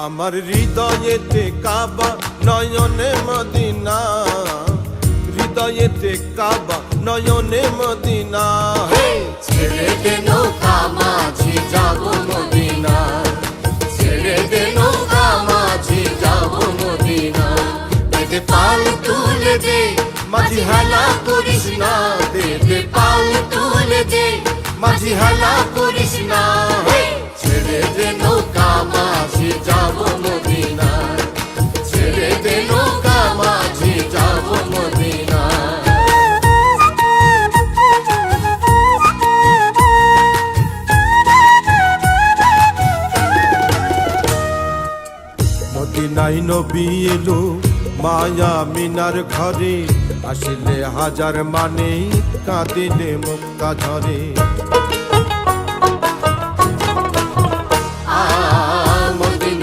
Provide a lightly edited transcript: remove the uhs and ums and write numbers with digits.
আমার হৃদয়েতে কাবা নয়নে মদিনা, হৃদয়েতে কাবা নয়নে মদিনা। ছেড়ে দে নৌকা মাঝি যাব মদিনা, ছেড়ে দে নৌকা মাঝি যাব মদিনা। দে পাল তুলে দে মাঝি হেলা করিস না, দে দে পাল তুলে দে মাঝি হেলা করিস না। ছেড়ে দে নৌকা মাঝি যাব মদিনা, ছেড়ে দে নৌকা মাঝি যাব মদিনা। মদিনায় নবী এলো মায়া মিনার ঘরে, আসিলে হাজার মানে কাঁদিলে মুক্তা ঝরে।